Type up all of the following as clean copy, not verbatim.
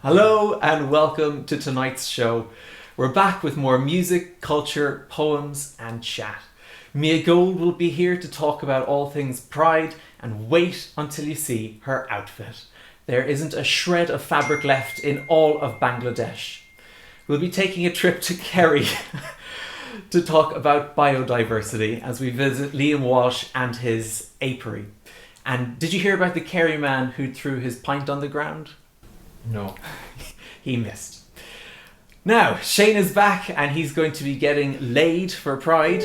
Hello and welcome to tonight's show. We're back with more music, culture, poems and chat. Mia Gold will be here to talk about all things Pride, and wait until you see her outfit. There isn't a shred of fabric left in all of Bangladesh. We'll be taking a trip to Kerry to talk about biodiversity as we visit Liam Walsh and his apiary. And did you hear about the Kerry man who threw his pint on the ground? No. He missed. Now, Shane is back and he's going to be getting laid for Pride.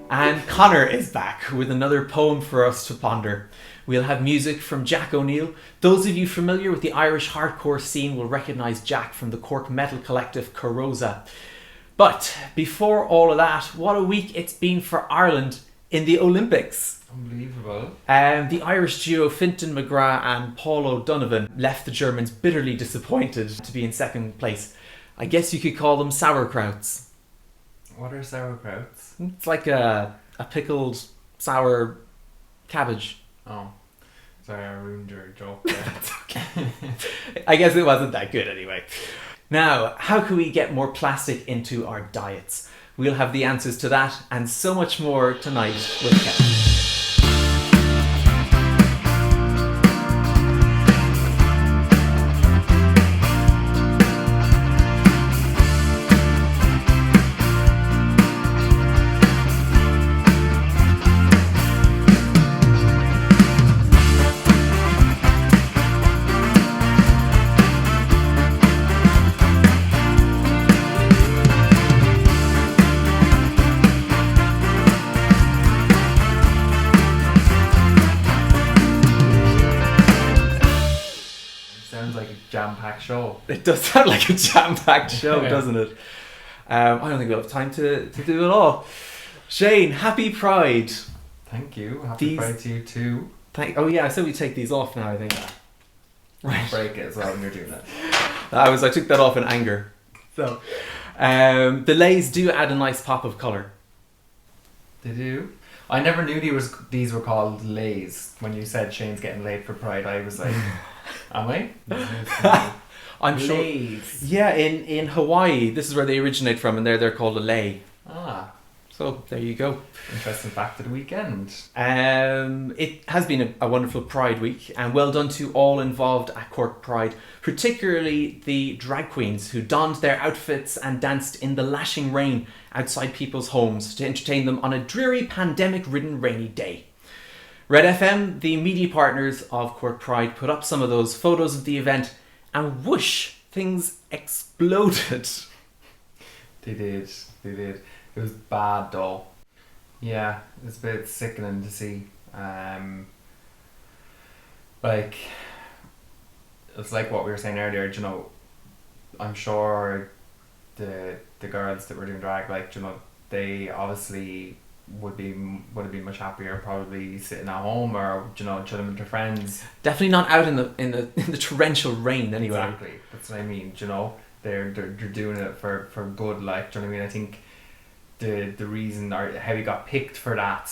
And Conor is back with another poem for us to ponder. We'll have music from Jack O'Neill. Those of you familiar with the Irish hardcore scene will recognise Jack from the Cork metal collective Corrosa. But before all of that, what a week it's been for Ireland in the Olympics. Unbelievable. The Irish duo Fintan McGrath and Paul O'Donovan left the Germans bitterly disappointed to be in second place. I guess you could call them sauerkrauts. What are sauerkrauts? It's like a pickled sour cabbage. Oh. Sorry, I ruined your joke there. That's okay. I guess it wasn't that good anyway. Now, how can we get more plastic into our diets? We'll have the answers to that and so much more tonight with Kevin. Jam-packed show. It does sound like a jam-packed show, doesn't it? I don't think we'll have time to do it all. Shane, happy Pride. Thank you. Happy Pride to you too. Oh yeah, I said we take these off now, I think. Right. Break it as well when you're doing it. I took that off in anger. So, the lays do add a nice pop of colour. They do. I never knew these were called lays. When you said Shane's getting laid for Pride, I was like, am I? I'm sure. Lays. Yeah, in Hawaii, this is where they originate from, and they're called a lay. Ah. So there you go. Interesting fact of the weekend. It has been a wonderful Pride week, and well done to all involved at Cork Pride, particularly the drag queens who donned their outfits and danced in the lashing rain outside people's homes to entertain them on a dreary pandemic-ridden rainy day. Red FM, the media partners of Cork Pride, put up some of those photos of the event, and whoosh, things exploded. They did. It was bad though. Yeah, it's a bit sickening to see. Like, it's like what we were saying earlier, you know, I'm sure the girls that were doing drag, like, you know, they obviously would have been much happier probably sitting at home or, you know, chilling with their friends. Definitely not out in the torrential rain anyway. Exactly, that's what I mean. You know, they're doing it for good. Like, do you know what I mean? I think the reason or how you got picked for that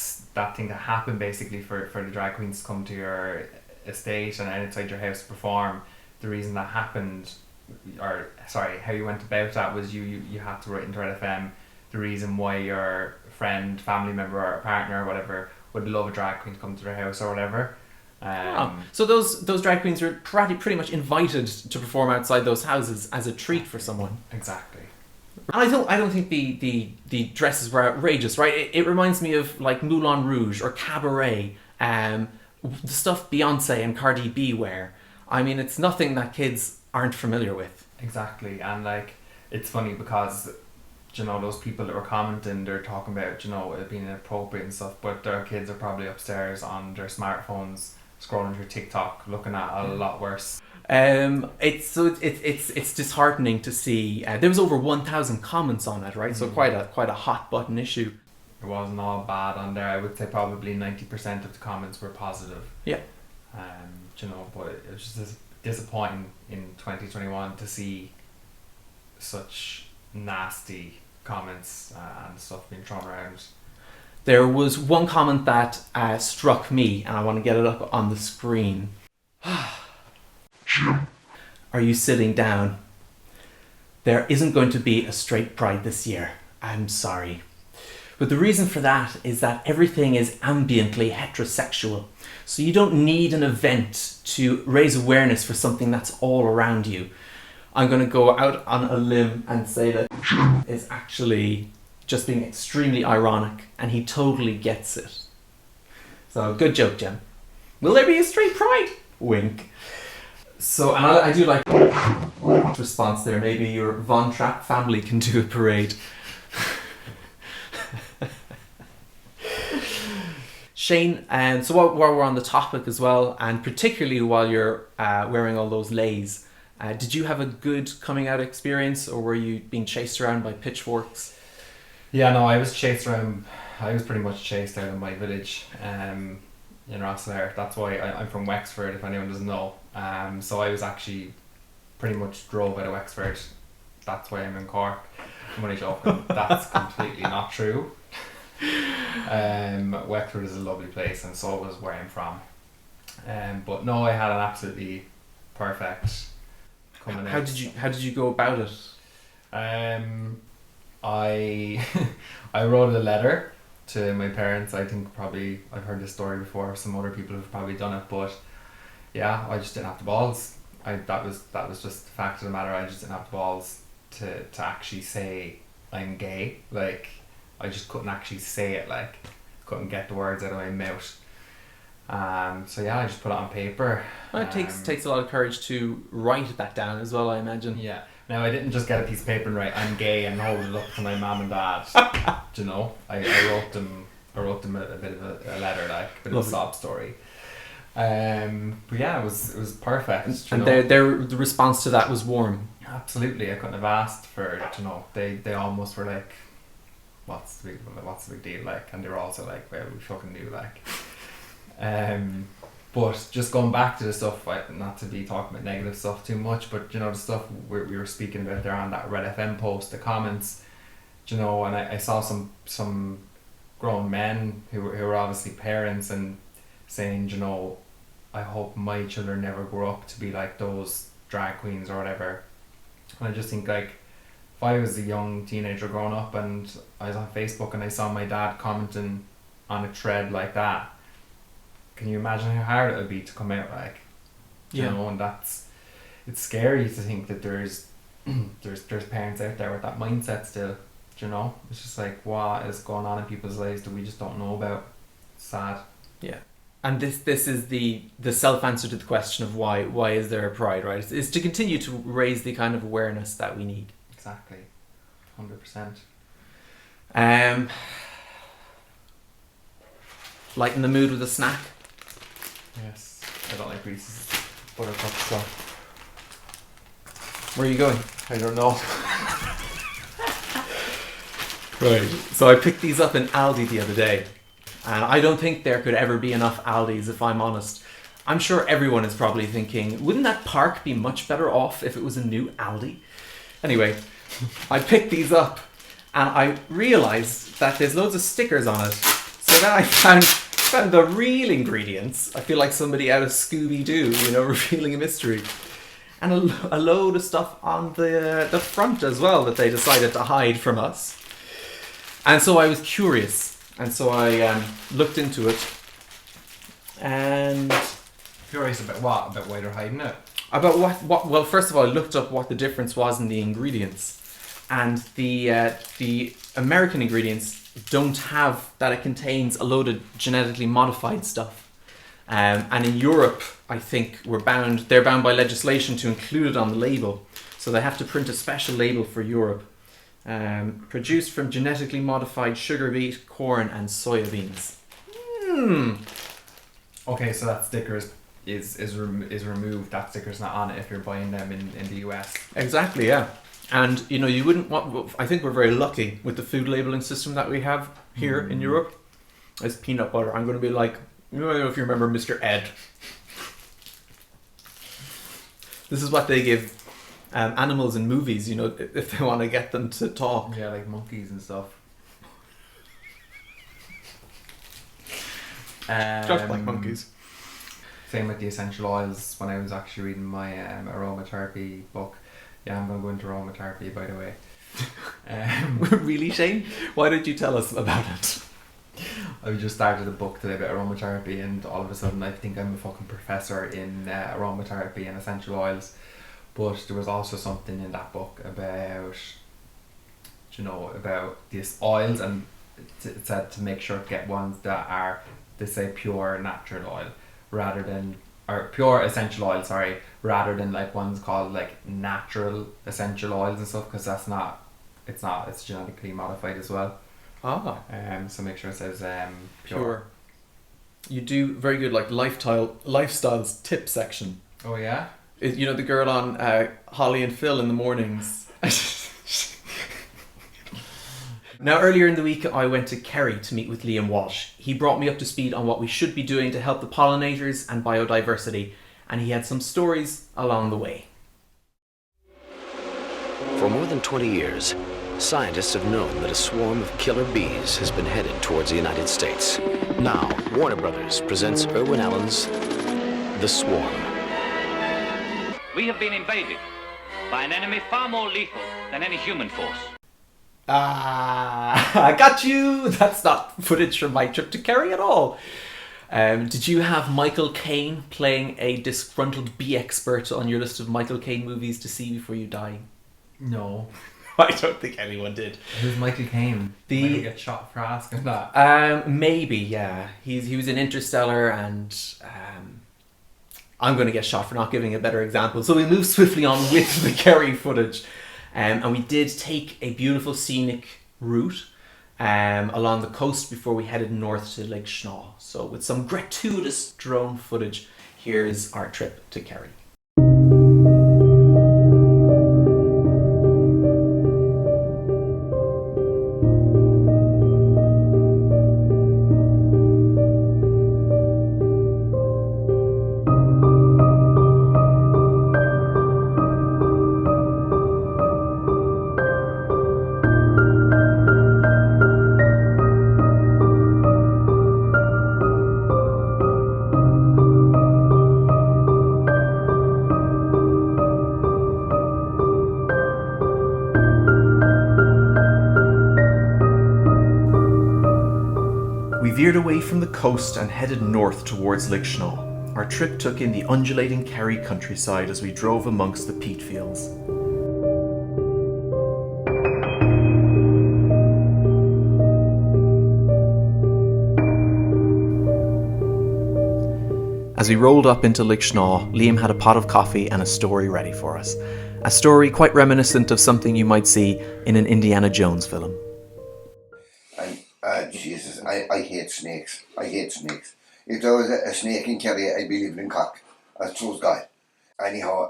thing to happen basically for the drag queens to come to your estate and outside your house to perform. The reason that happened, or sorry, how you went about that was you had to write into Red FM the reason why your friend, family member or partner or whatever would love a drag queen to come to their house or whatever. So those drag queens were pretty much invited to perform outside those houses as a treat for someone. Exactly. And I don't think the dresses were outrageous, right? It reminds me of like Moulin Rouge or Cabaret, the stuff Beyonce and Cardi B wear. I mean, it's nothing that kids aren't familiar with. Exactly, and like it's funny because, you know, those people that were commenting, they're talking about, you know, it being inappropriate and stuff, but their kids are probably upstairs on their smartphones scrolling through TikTok looking at a lot worse. It's disheartening to see. There was over 1,000 comments on it, right? So quite a hot button issue. It wasn't all bad on there. I would say probably 90% of the comments were positive. Yeah. You know, but it was just disappointing in 2021 to see such nasty comments and stuff being thrown around. There was one comment that struck me, and I want to get it up on the screen. Are you sitting down? There isn't going to be a straight pride this year. I'm sorry. But the reason for that is that everything is ambiently heterosexual. So you don't need an event to raise awareness for something that's all around you. I'm going to go out on a limb and say that is actually just being extremely ironic, and he totally gets it. So good joke, Jem. Will there be a straight pride? Wink. So, and I do like response there. Maybe your Von Trapp family can do a parade. Shane, so while we're on the topic as well, and particularly while you're wearing all those leis, did you have a good coming out experience, or were you being chased around by pitchforks? Yeah, no, I was chased around. I was pretty much chased out of my village in Rosslare. That's why I'm from Wexford, if anyone doesn't know. So I was actually pretty much drove out of Wexford. That's why I'm in Cork. I'm only joking. That's completely not true. Wexford is a lovely place, and so was where I'm from. But no, I had an absolutely perfect coming out. How did you go about it? I wrote a letter to my parents. I think probably I've heard this story before. Some other people have probably done it, but yeah, I just didn't have the balls. That was just the fact of the matter. I just didn't have the balls to actually say I'm gay. Like, I just couldn't actually say it. Like, couldn't get the words out of my mouth. So yeah, I just put it on paper. Well, it takes a lot of courage to write that down as well, I imagine. Yeah. Now, I didn't just get a piece of paper and write I'm gay and hold it up to my mum and dad. Do you know? I wrote them a bit of a letter, like a bit of a sob story. But yeah, it was perfect. And the response to that was warm. Absolutely, I couldn't have asked for it. You know, they almost were like, what's the big deal, like, and they were also like, well, we fucking do, like. But just going back to the stuff, not to be talking about negative stuff too much, but you know, the stuff we were speaking about there on that Red FM post, the comments, you know, and I saw some grown men who were obviously parents and saying, you know, I hope my children never grow up to be like those drag queens or whatever. And I just think, like, if I was a young teenager growing up and I was on Facebook and I saw my dad commenting on a thread like that, can you imagine how hard it would be to come out, like, you know? And it's scary to think that there's parents out there with that mindset still, you know? It's just like, what is going on in people's lives that we just don't know about? It's sad. Yeah. And this is the self-answer to the question of why is there a pride, right? It's to continue to raise the kind of awareness that we need. Exactly. 100%. Lighten the mood with a snack. Yes. I don't like Reese's buttercup stuff. Where are you going? I don't know. Right. So I picked these up in Aldi the other day. And I don't think there could ever be enough Aldis, if I'm honest. I'm sure everyone is probably thinking, wouldn't that park be much better off if it was a new Aldi? Anyway, I picked these up and I realised that there's loads of stickers on it. So then I found the real ingredients. I feel like somebody out of Scooby-Doo, you know, revealing a mystery. And a load of stuff on the front as well that they decided to hide from us. And so I was curious. And so I looked into it, and curious about what? About why they're hiding it? About what? Well, first of all, I looked up what the difference was in the ingredients, and the American ingredients don't have that. It contains a load of genetically modified stuff, and in Europe, I think they're bound by legislation to include it on the label, so they have to print a special label for Europe. Produced from genetically modified sugar beet, corn and soya beans. Okay, so that sticker is removed. That sticker's not on it if you're buying them in the US. Exactly, yeah. And you know, you wouldn't want. I think we're very lucky with the food labeling system that we have here in Europe. As peanut butter, I'm going to be like, I don't know if you remember Mr. Ed. This is what they give animals in movies, you know, if they want to get them to talk. Yeah, like monkeys and stuff. Just like monkeys. Same with the essential oils. When I was actually reading my aromatherapy book, yeah, I'm going to go into aromatherapy, by the way. Really, Shane? Why did you tell us about it? I just started a book today about aromatherapy, and all of a sudden I think I'm a fucking professor in aromatherapy and essential oils. But there was also something in that book about, about these oils, and it said to make sure to get ones that are, they say, pure natural oil, rather than, or pure essential oil, sorry, rather than like ones called like natural essential oils and stuff, because it's genetically modified as well. So make sure it says pure. You do very good like lifestyles tip section. Oh yeah? You know the girl on Holly and Phil in the mornings. Now earlier in the week I went to Kerry to meet with Liam Walsh. He brought me up to speed on what we should be doing to help the pollinators and biodiversity, and he had some stories along the way. For more than 20 years, scientists have known that a swarm of killer bees has been headed towards the United States. Now, Warner Brothers presents Irwin Allen's The Swarm. We have been invaded by an enemy far more lethal than any human force. I got you! That's not footage from my trip to Kerry at all. Did you have Michael Caine playing a disgruntled bee expert on your list of Michael Caine movies to see before you die? No. I don't think anyone did. Who's Michael Caine? Did he get shot for asking that? Maybe, yeah. He was in Interstellar, and I'm going to get shot for not giving a better example. So we move swiftly on with the Kerry footage. And we did take a beautiful scenic route along the coast before we headed north to Lixnaw. So with some gratuitous drone footage, here's our trip to Kerry. Veered away from the coast and headed north towards Lixnaw. Our trip took in the undulating Kerry countryside as we drove amongst the peat fields. As we rolled up into Lixnaw, Liam had a pot of coffee and a story ready for us. A story quite reminiscent of something you might see in an Indiana Jones film. Jesus, I hate snakes. I hate snakes. If there was a snake in Kerry, I'd be living in Cork. A true guy. Anyhow,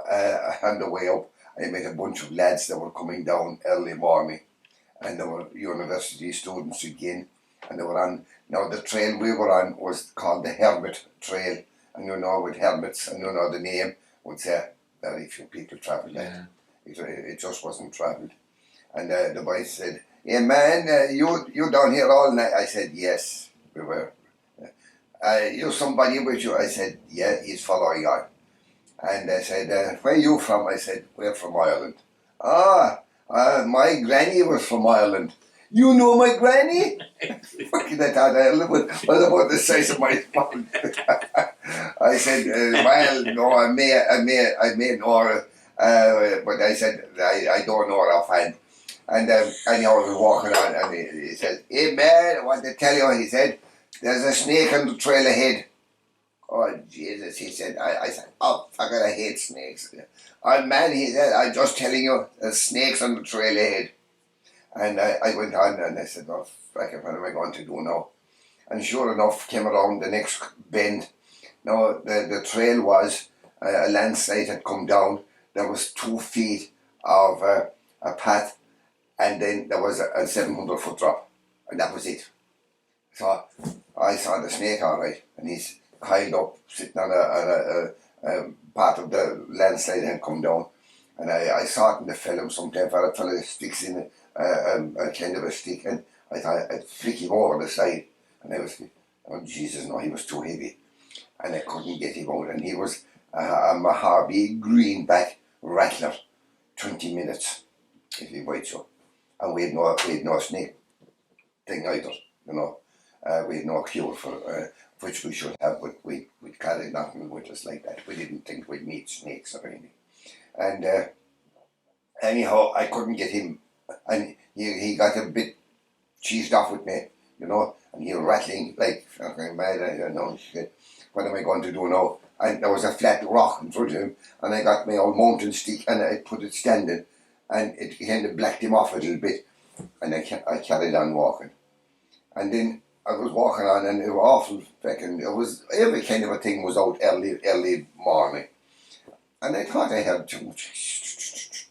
on the way up, I met a bunch of lads that were coming down early morning. And they were university students again. And they were on, now the trail we were on was called the Hermit Trail. And with hermits, and the name, would say very few people travel that. It just wasn't travelled. And the boy said, "Yeah, man, you down here all night?" I said, "Yes, we were." "You somebody with you?" I said, "Yeah, he's following on." And they said, "Where are you from?" I said, "We're from Ireland." My granny was from Ireland." "You know my granny?" Fucking I thought Ireland was about the size of my phone. I said, "Well, no, I may know her, but I said I don't know her offhand." And anyhow, I was walking on, and he said, "Hey man, I want to tell you," he said, "there's a snake on the trail ahead." "Oh Jesus," he said. I said, "Oh fuck it, I hate snakes." "Oh man," he said, "I'm just telling you, there's snakes on the trail ahead." And I went on, and I said, "Oh fuck it, what am I going to do now?" And sure enough, came around the next bend. Now the trail was a landslide had come down. There was 2 feet of a path. And then there was a 700-foot drop, and that was it. So I saw the snake all right, and he's coiled up, sitting on a part of the landslide had come down. And I saw it in the film sometimes, where a fella sticks in a kind of a stick, and I thought I'd flick him over the side. And I was Oh Jesus, no, he was too heavy, and I couldn't get him out. And he was a Mojave greenback rattler, 20 minutes if he bites you. And we had no snake thing either, you know. We had no cure for which we should have, but we carried nothing with us like that. We didn't think we'd meet snakes or anything. And anyhow, I couldn't get him, and he got a bit cheesed off with me, you know, and he was rattling like fucking mad. I don't know, shit, what am I going to do now? And there was a flat rock in front of him, and I got my old mountain stick and I put it standing, and it kind of blacked him off a little bit, and I carried on walking. And then I was walking on, and it was awful fucking, it was, every kind of a thing was out early morning. And I thought I had too much.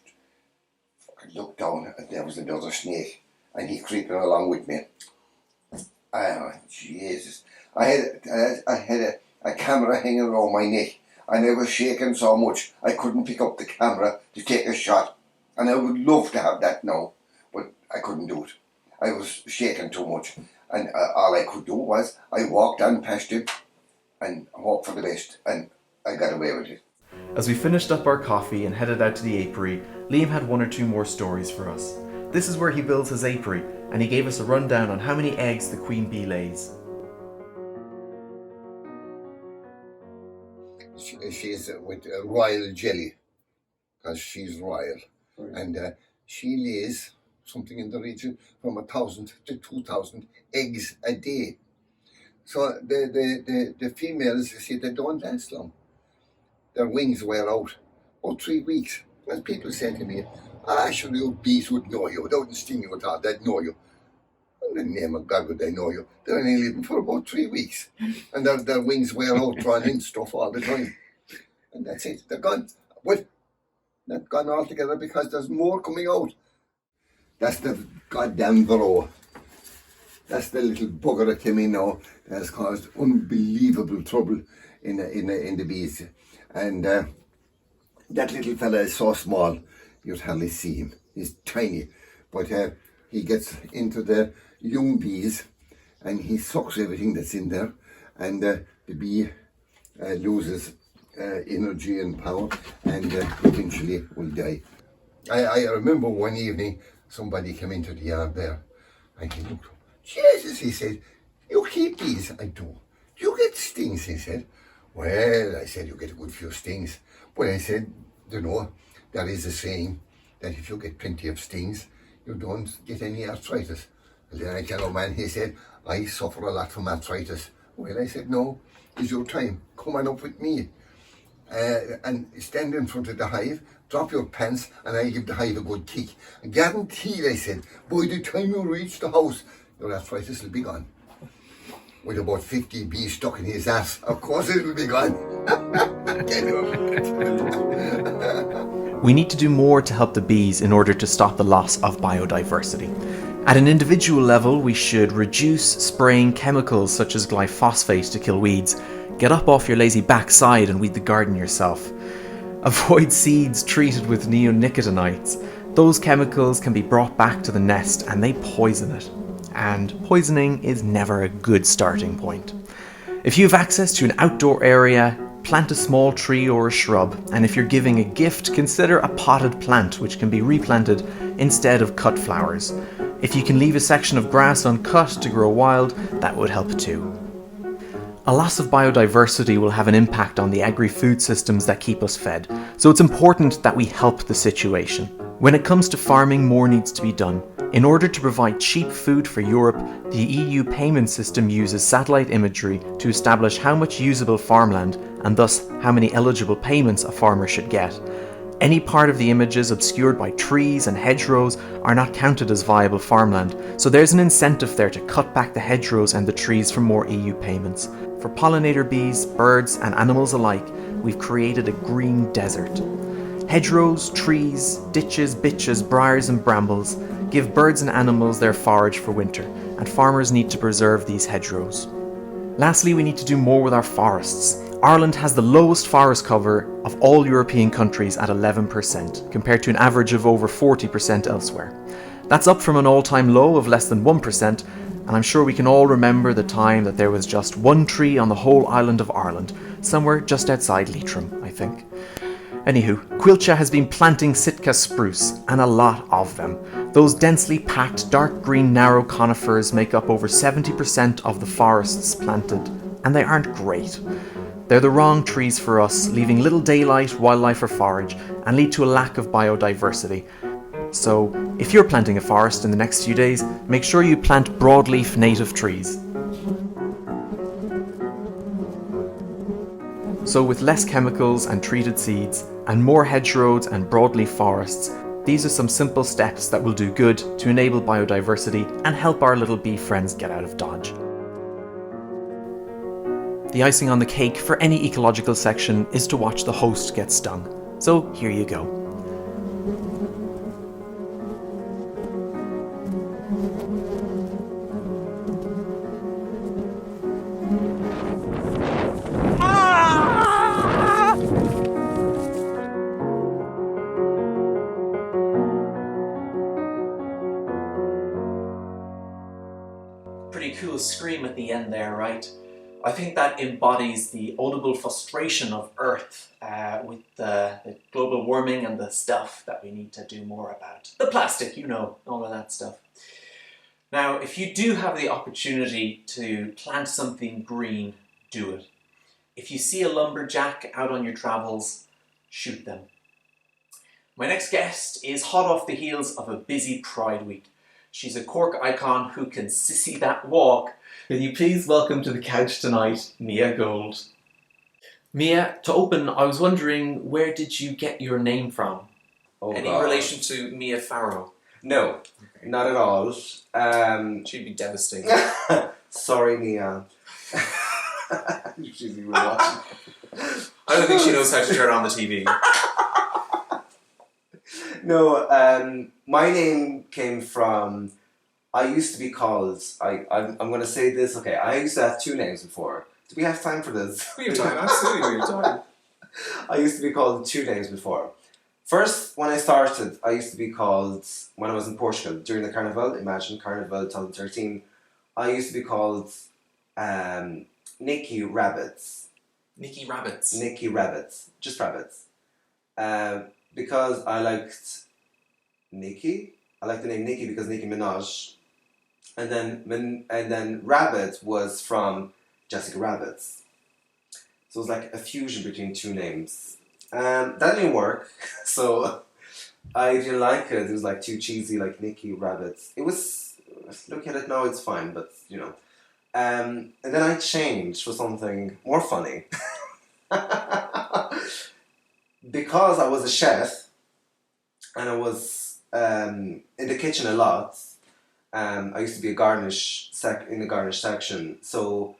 I looked down, and there was another snake, and he creeping along with me. Oh, Jesus. I had a camera hanging around my neck, and I was shaking so much I couldn't pick up the camera to take a shot. And I would love to have that now, but I couldn't do it. I was shaking too much, and all I could do was I walked on past him and hoped for the best, and I got away with it. As we finished up our coffee and headed out to the apiary, Liam had one or two more stories for us. This is where he builds his apiary, and he gave us a rundown on how many eggs the queen bee lays. She's with royal jelly, because she's royal, and she lays something in the region from 1,000 to 2,000 eggs a day. So the females, you see, they don't last long. Their wings wear out about 3 weeks. As people say to me, sure, you bees would know you, they wouldn't sting you at all, they'd know you. In the name of God would they know you? They're only living for about 3 weeks, and their wings wear out drawing in stuff all the time. And that's it, they're gone. Well, not gone altogether, because there's more coming out. That's the goddamn varroa. That's the little bugger that came in now that has caused unbelievable trouble in the bees. And that little fella is so small, you'd hardly see him. He's tiny, but he gets into the young bees and he sucks everything that's in there, and the bee loses energy and power, and eventually will die. I remember one evening somebody came into the yard there, and he looked, Jesus, he said, you keep bees? I do. You get stings, he said. Well, I said, you get a good few stings. But I said, you know, there is a saying that if you get plenty of stings, you don't get any arthritis. And then I tell a man, he said, I suffer a lot from arthritis. Well, I said, no, it's your time. Come on up with me. And stand in front of the hive, drop your pants, and I'll give the hive a good kick. Guaranteed, I said, by the time you reach the house, your arthritis will be gone. With about 50 bees stuck in his ass, of course it will be gone. We need to do more to help the bees in order to stop the loss of biodiversity. At an individual level, we should reduce spraying chemicals such as glyphosate to kill weeds. Get up off your lazy backside and weed the garden yourself. Avoid seeds treated with neonicotinoids. Those chemicals can be brought back to the nest and they poison it. And poisoning is never a good starting point. If you have access to an outdoor area, plant a small tree or a shrub, and if you're giving a gift, consider a potted plant which can be replanted instead of cut flowers. If you can leave a section of grass uncut to grow wild, that would help too. A loss of biodiversity will have an impact on the agri-food systems that keep us fed, so it's important that we help the situation. When it comes to farming, more needs to be done. In order to provide cheap food for Europe, the EU payment system uses satellite imagery to establish how much usable farmland, and thus how many eligible payments a farmer should get. Any part of the images obscured by trees and hedgerows are not counted as viable farmland, so there's an incentive there to cut back the hedgerows and the trees for more EU payments. For pollinator bees, birds and animals alike, we've created a green desert. Hedgerows, trees, ditches, bitches, briars and brambles give birds and animals their forage for winter, and farmers need to preserve these hedgerows. Lastly, we need to do more with our forests. Ireland has the lowest forest cover of all European countries at 11%, compared to an average of over 40% elsewhere. That's up from an all-time low of less than 1%, and I'm sure we can all remember the time that there was just one tree on the whole island of Ireland, somewhere just outside Leitrim, I think. Anywho, Quilcha has been planting Sitka spruce, and a lot of them. Those densely packed dark green narrow conifers make up over 70% of the forests planted, and they aren't great. They're the wrong trees for us, leaving little daylight, wildlife or forage, and lead to a lack of biodiversity. So, if you're planting a forest in the next few days, make sure you plant broadleaf native trees. So with less chemicals and treated seeds, and more hedgerows and broadleaf forests, these are some simple steps that will do good to enable biodiversity and help our little bee friends get out of Dodge. The icing on the cake for any ecological section is to watch the host get stung. So here you go. Pretty cool scream at the end there, right? I think that embodies the audible frustration of Earth with the global warming and the stuff that we need to do more about. The plastic, you know, all of that stuff. Now, if you do have the opportunity to plant something green, do it. If you see a lumberjack out on your travels, shoot them. My next guest is hot off the heels of a busy Pride week. She's a Cork icon who can sissy that walk. Can you please welcome to the couch tonight, Mia Gold. Mia, to open, I was wondering, where did you get your name from? Oh, Any God. relation to Mia Farrow? No, not at all. She'd be devastated. Sorry, Mia. She's even watching. I don't think she knows how to turn on the TV. No, my name came from, I used to be called, I'm going to say this, okay, I used to have two names before. Do we have time for this? We have time, absolutely, we have time. I used to be called two names before. First, when I started, I used to be called, when I was in Portugal, during the Carnival, imagine Carnival 2013, I used to be called Nicky Rabbits. Nicky Rabbits. Nicky Rabbits. Just Rabbits. Because I liked Nicki. I liked the name Nicki because Nicki Minaj. And then Rabbit was from Jessica Rabbits. So it was like a fusion between two names. That didn't work. So I didn't like it. It was like too cheesy, like Nicki Rabbits. It was, look at it now, it's fine, but you know. And then I changed for something more funny. Because I was a chef and I was in the kitchen a lot, I used to be in the garnish section. So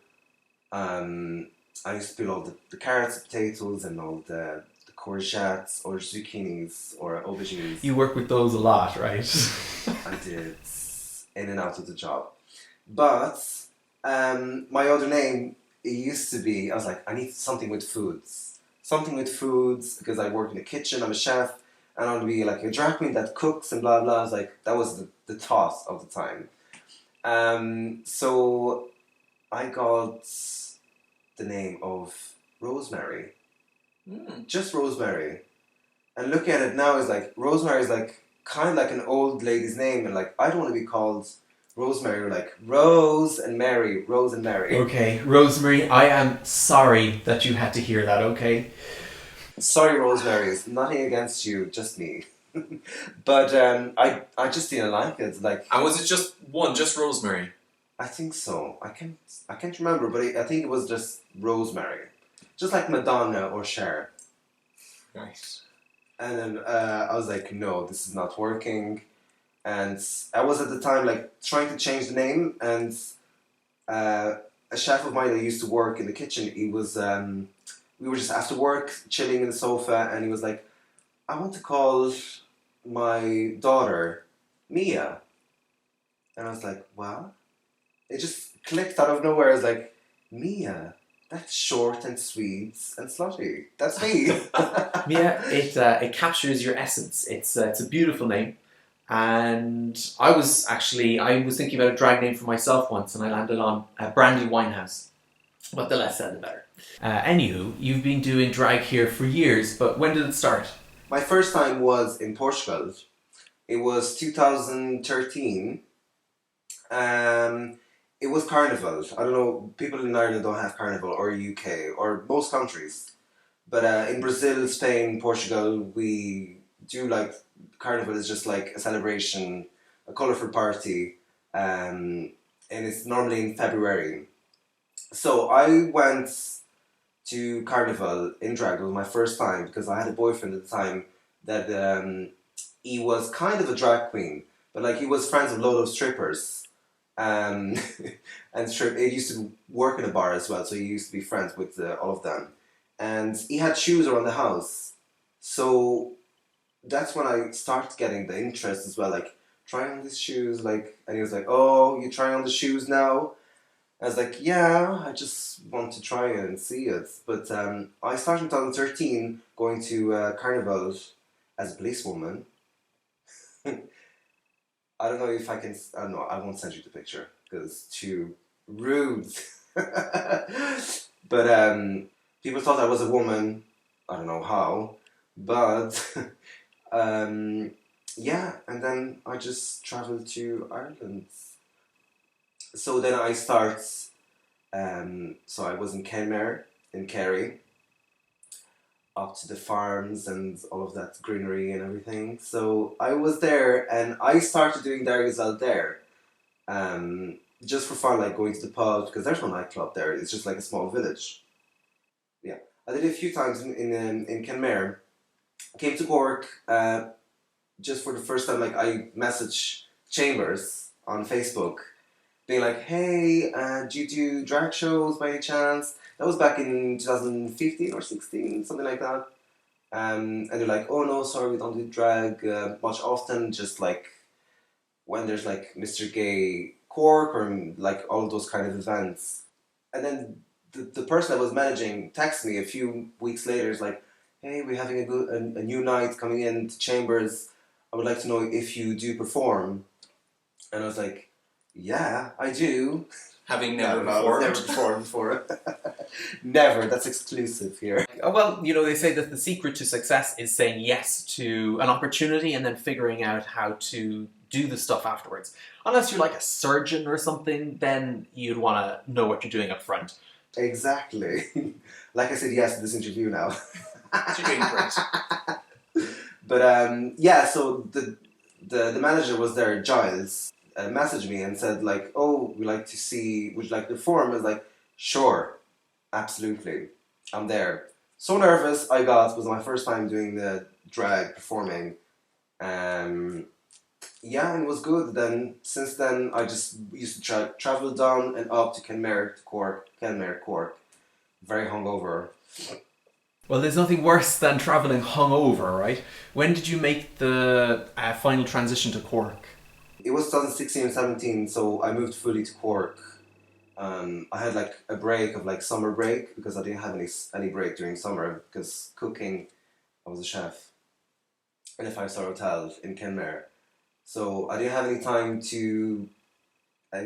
I used to put all the carrots, potatoes, and all the courgettes or zucchinis or aubergines. You work with those a lot, right? I did, in and out of the job. But my other name, it used to be, I was like, I need something with foods. Something with foods, because I work in the kitchen, I'm a chef, and I want to be like a drag queen that cooks and blah blah. I was like, that was the thought of the time. So I got the name of Rosemary. Just Rosemary. And look at it now, it's like, Rosemary is like, kind of like an old lady's name, and like, I don't want to be called Rosemary, like Rose and Mary. Okay, Rosemary, I am sorry that you had to hear that, okay? Sorry, Rosemary, it's nothing against you, just me. But I just didn't like it. Like, And was it just Rosemary? I think so. I can't remember, but I think it was just Rosemary, just like Madonna or Cher. Right. And then I was like, no, this is not working. And I was at the time like trying to change the name, and a chef of mine that used to work in the kitchen, he was we were just after work chilling in the sofa, and he was like, I want to call my daughter Mia. And I was like, what? It just clicked out of nowhere. I was like, Mia, that's short and sweet and slutty. That's me. Mia, it captures your essence. It's a beautiful name. And I was thinking about a drag name for myself once, and I landed on Brandy Winehouse. But the less said, the better. Anywho, you've been doing drag here for years, but when did it start? My first time was in Portugal. It was 2013. It was Carnival. I don't know, people in Ireland don't have Carnival, or UK, or most countries. But in Brazil, Spain, Portugal, we do like, Carnival is just like a celebration, a colourful party, and it's normally in February. So I went to Carnival in drag. It was my first time because I had a boyfriend at the time that he was kind of a drag queen, but like he was friends with a load of strippers. And he used to work in a bar as well, so he used to be friends with all of them. And he had shoes around the house. So that's when I started getting the interest as well, like trying on these shoes, like, and he was like, "Oh, you trying on the shoes now?" I was like, "Yeah, I just want to try it and see it." But I started in 2013 going to Carnival as a policewoman. I don't know if I can, I don't know, I won't send you the picture because it's too rude. But people thought I was a woman, I don't know how, but yeah, and then I just travelled to Ireland. So then I start, so I was in Kenmare, in Kerry, up to the farms and all of that greenery and everything. So I was there and I started doing Dargaz out there, just for fun, like going to the pub, because there's no nightclub there, it's just like a small village. Yeah, I did it a few times in Kenmare. Came to Cork, just for the first time, like I messaged Chambers on Facebook, being like, "Hey, do you do drag shows by any chance?" That was back in 2015 or 16, something like that. And they're like, "Oh no, sorry, we don't do drag much often, just like when there's like Mr. Gay Cork or like all those kind of events." And then the person that was managing texted me a few weeks later, is like, "Hey, we're having a new night coming in to Chambers. I would like to know if you do perform." And I was like, "Yeah, I do." Having Never performed before. Never, that's exclusive here. Well, you know, they say that the secret to success is saying yes to an opportunity and then figuring out how to do the stuff afterwards. Unless you're like a surgeon or something, then you'd want to know what you're doing up front. Exactly. Like I said yes to this interview now. You're doing great. But yeah, so the manager was there, Giles, messaged me and said like, "Oh, would you like to perform?" I was like, "Sure, absolutely, I'm there." So nervous I got, it was my first time doing the drag performing. Yeah, and it was good. Then since then I just used to travel down and up to Kenmare, Cork, very hungover. Well, there's nothing worse than travelling hungover, right? When did you make the final transition to Cork? It was 2016 and 17, so I moved fully to Cork. I had like a break of like summer break because I didn't have any break during summer because cooking, I was a chef in a 5-star hotel in Kenmare. So I didn't have any time to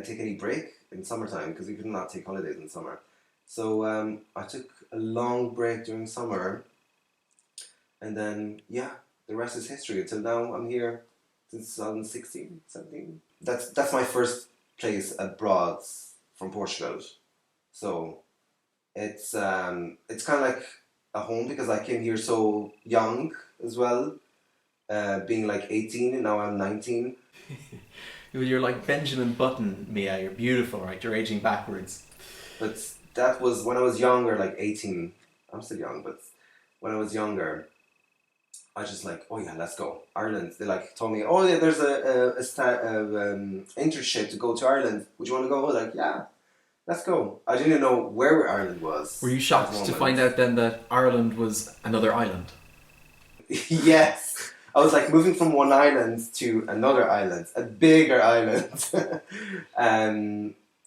take any break in summertime because we could not take holidays in summer. So I took a long break during summer, and then yeah, the rest is history. Until now, I'm here since 2016, 17. That's my first place abroad from Portugal. So it's kind of like a home because I came here so young as well, being like 18 and now I'm 19. You're like Benjamin Button, Mia. You're beautiful, right? You're aging backwards. But that was when I was younger, like 18. I'm still young, but when I was younger, I just like, "Oh yeah, let's go Ireland." They like told me, "Oh yeah, there's a internship to go to Ireland. Would you want to go?" I was like, "Yeah, let's go." I didn't know where Ireland was. Were you shocked to find out then that Ireland was another island? Yes. I was like moving from one island to another island, a bigger island.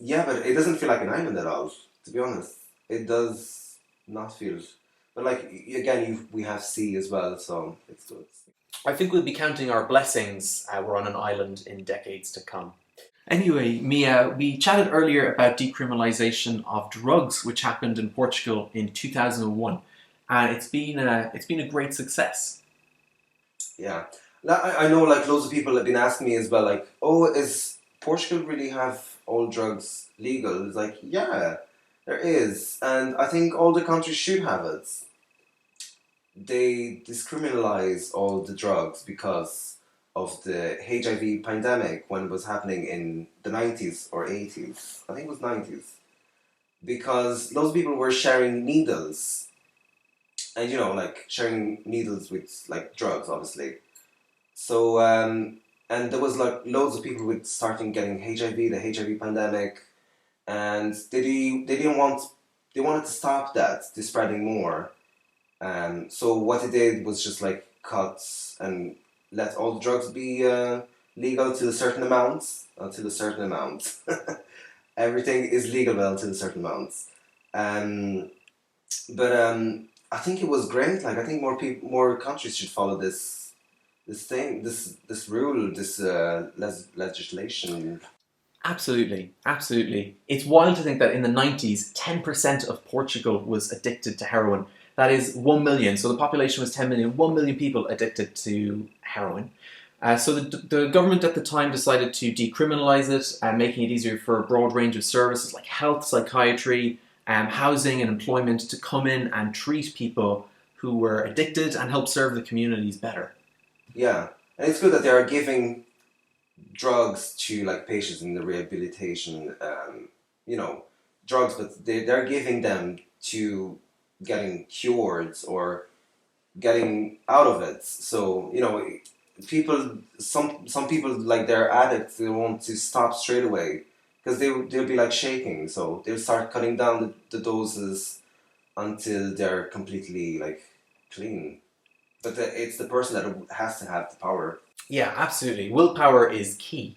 Yeah, but it doesn't feel like an island at all, to be honest. It does not feel. But like, again, we have sea as well, so it's good. I think we'll be counting our blessings. We're on an island in decades to come. Anyway, Mia, we chatted earlier about decriminalisation of drugs, which happened in Portugal in 2001, and it's been a great success. Yeah. Now, I know like loads of people have been asking me as well, like, oh, is Portugal really have all drugs legal? It's like, yeah, there is. And I think all the countries should have it. They discriminalize all the drugs because of the HIV pandemic when it was happening in the 90s or 80s. I think it was 90s. Because loads of people were sharing needles. And, like sharing needles with like drugs, obviously. So, and there was like loads of people with starting getting HIV, the HIV pandemic, and they wanted to stop that, the spreading more. So what they did was just like cut and let all the drugs be legal to a certain amount, until a certain amount. Everything is legal until a certain amount. But I think it was great. Like I think more countries should follow this rule, this legislation. Absolutely, absolutely. It's wild to think that in the 90s, 10% of Portugal was addicted to heroin. That is 1 million. So the population was 10 million. 1 million people addicted to heroin. So the government at the time decided to decriminalise it, making it easier for a broad range of services like health, psychiatry, housing and employment to come in and treat people who were addicted and help serve the communities better. Yeah, and it's good that they are giving drugs to like patients in the rehabilitation, drugs, but they're giving them to getting cured or getting out of it. So some people like they're addicts, they want to stop straight away because they'll be like shaking. So they'll start cutting down the doses until they're completely like clean. But it's the person that has to have the power. Yeah, absolutely. Willpower is key.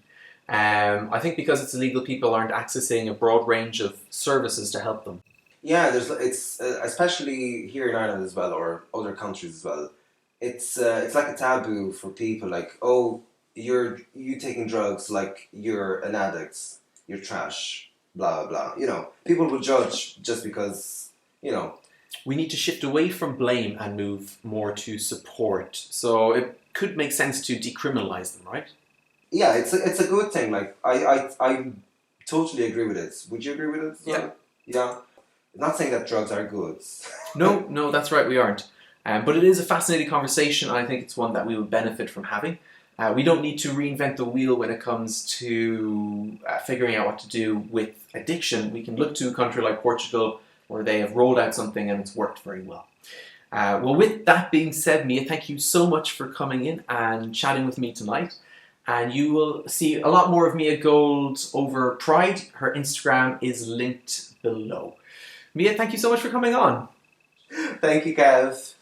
I think because it's illegal, people aren't accessing a broad range of services to help them. Yeah, it's especially here in Ireland as well, or other countries as well. It's like a taboo for people. Like, oh, you taking drugs, like you're an addict, you're trash, blah blah blah. People will judge just because. We need to shift away from blame and move more to support. So it could make sense to decriminalise them, right? Yeah, it's a good thing. Like I totally agree with it. Would you agree with it? Yeah. Yeah. Not saying that drugs are good. No, that's right, we aren't. But it is a fascinating conversation, and I think it's one that we will benefit from having. We don't need to reinvent the wheel when it comes to figuring out what to do with addiction. We can look to a country like Portugal, where they have rolled out something and it's worked very well. Well, with that being said, Mia, thank you so much for coming in and chatting with me tonight. And you will see a lot more of Mia Gold over Pride. Her Instagram is linked below. Mia, thank you so much for coming on. Thank you, Kev.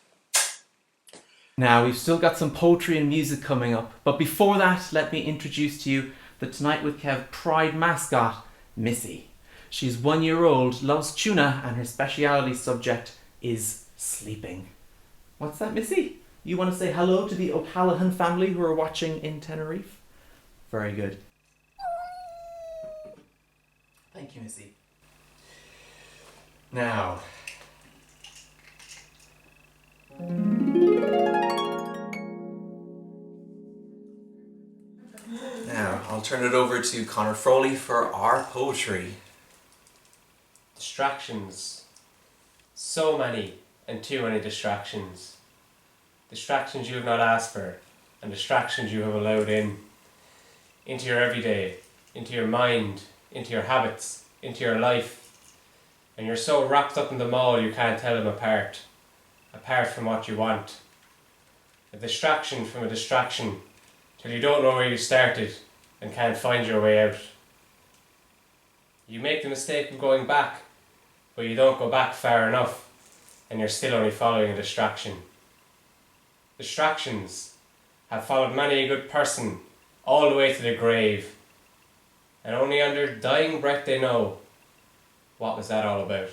Now, we've still got some poetry and music coming up. But before that, let me introduce to you the Tonight with Kev Pride mascot, Missy. She's 1 year old, loves tuna, and her speciality subject is sleeping. What's that, Missy? You want to say hello to the O'Callaghan family who are watching in Tenerife? Very good. Thank you, Missy. Now, I'll turn it over to Conor Frawley for our poetry. Distractions. So many and too many distractions. Distractions you have not asked for, and distractions you have allowed into your everyday, into your mind, into your habits, into your life. And you're so wrapped up in them all you can't tell them apart from what you want. A distraction from a distraction till you don't know where you started and can't find your way out. You make the mistake of going back, but you don't go back far enough, and you're still only following a distraction. Distractions have followed many a good person all the way to the grave, and only on their dying breath they know what was that all about.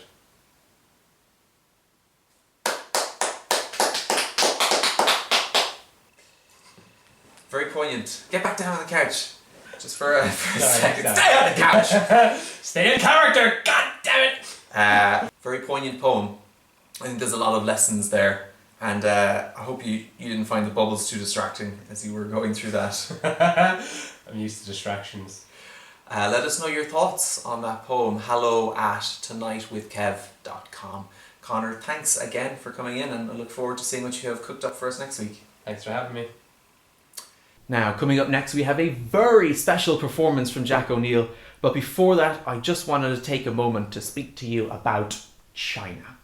very poignant. Get back down on the couch. Just for a second. Sorry. Stay on the couch! Stay in character! God damn it! Very poignant poem. I think there's a lot of lessons there. And I hope you didn't find the bubbles too distracting as you were going through that. I'm used to distractions. Let us know your thoughts on that poem. hello@tonightwithkev.com. Conor, thanks again for coming in, and I look forward to seeing what you have cooked up for us next week. Thanks for having me. Now, coming up next, we have a very special performance from Jack O'Neill. But before that, I just wanted to take a moment to speak to you about China.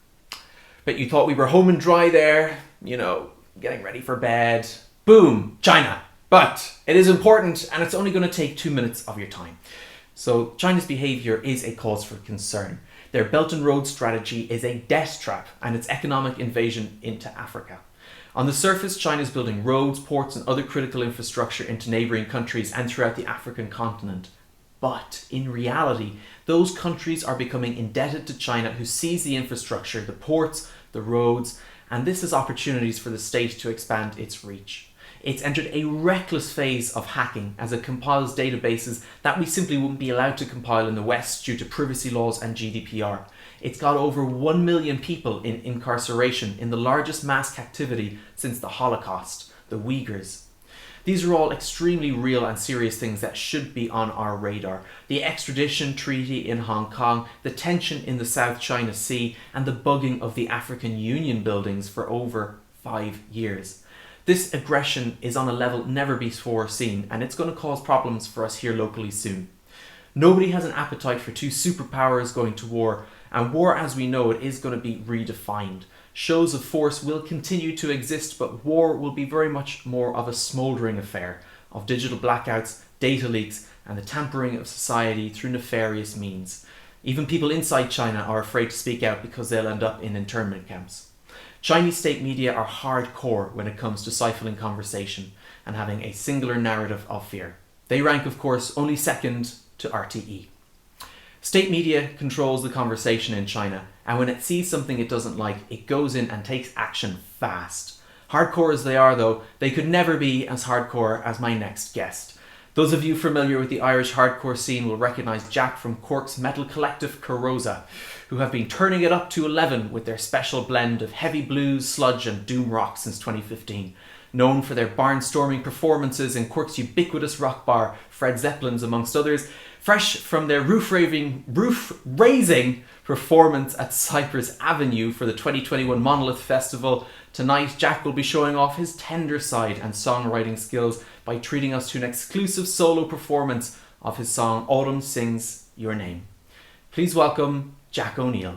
Bet you thought we were home and dry there, getting ready for bed. Boom, China. But it is important, and it's only going to take 2 minutes of your time. So China's behaviour is a cause for concern. Their Belt and Road strategy is a death trap, and its economic invasion into Africa. On the surface, China is building roads, ports and other critical infrastructure into neighbouring countries and throughout the African continent. But in reality, those countries are becoming indebted to China, who sees the infrastructure, the ports, the roads, and this is opportunities for the state to expand its reach. It's entered a reckless phase of hacking as it compiles databases that we simply wouldn't be allowed to compile in the West due to privacy laws and GDPR. It's got over 1 million people in incarceration in the largest mass captivity since the Holocaust, the Uyghurs. These are all extremely real and serious things that should be on our radar. The extradition treaty in Hong Kong, the tension in the South China Sea, and the bugging of the African Union buildings for over 5 years. This aggression is on a level never before seen, and it's going to cause problems for us here locally soon. Nobody has an appetite for two superpowers going to war, and war as we know it is going to be redefined. Shows of force will continue to exist, but war will be very much more of a smouldering affair of digital blackouts, data leaks, and the tampering of society through nefarious means. Even people inside China are afraid to speak out because they'll end up in internment camps. Chinese state media are hardcore when it comes to stifling conversation and having a singular narrative of fear. They rank, of course, only second to RTE. State media controls the conversation in China, and when it sees something it doesn't like, it goes in and takes action fast. Hardcore as they are, though, they could never be as hardcore as my next guest. Those of you familiar with the Irish hardcore scene will recognise Jack from Cork's metal collective Corrosa, who have been turning it up to 11 with their special blend of heavy blues, sludge and doom rock since 2015. Known for their barnstorming performances in Cork's ubiquitous rock bar, Fred Zeppelin's amongst others, fresh from their roof-raising performance at Cypress Avenue for the 2021 Monolith Festival, tonight Jack will be showing off his tender side and songwriting skills by treating us to an exclusive solo performance of his song Autumn Sings Your Name. Please welcome Jack O'Neill.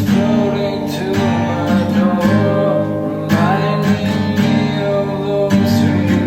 Floating to my door, reminding me of those 3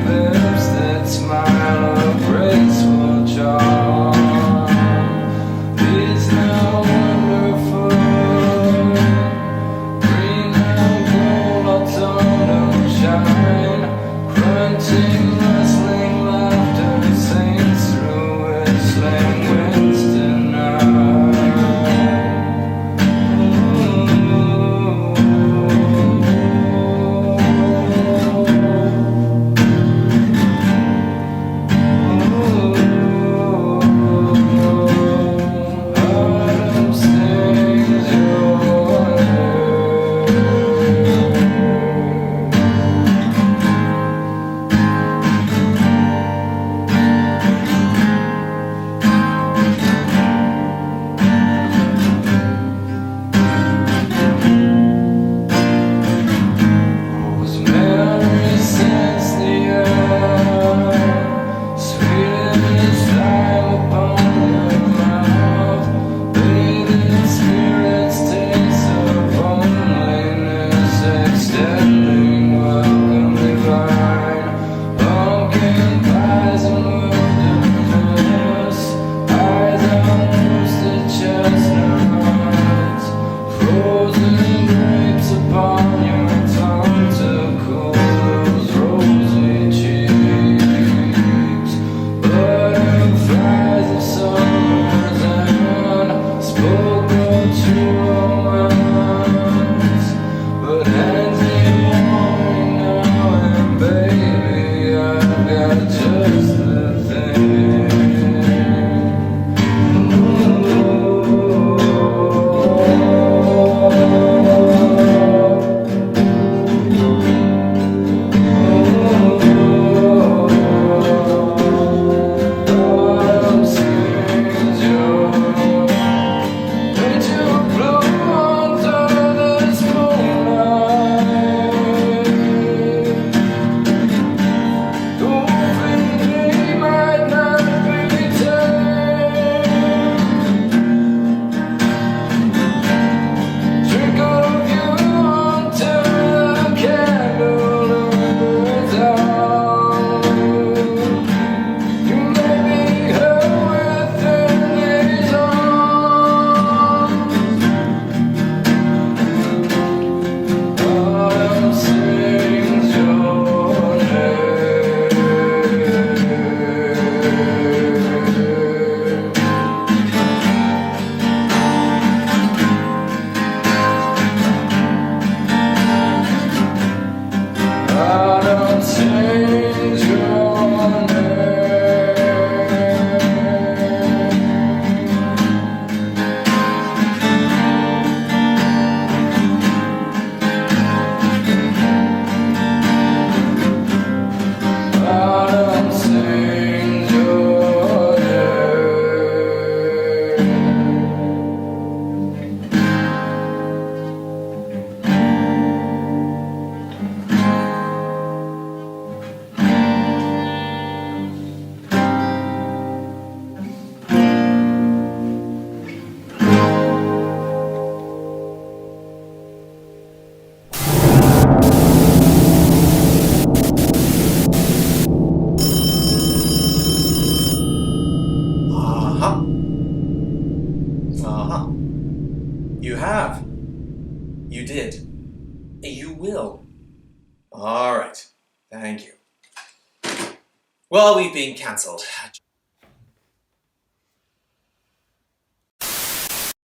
All right. Thank you. Well, we've been cancelled.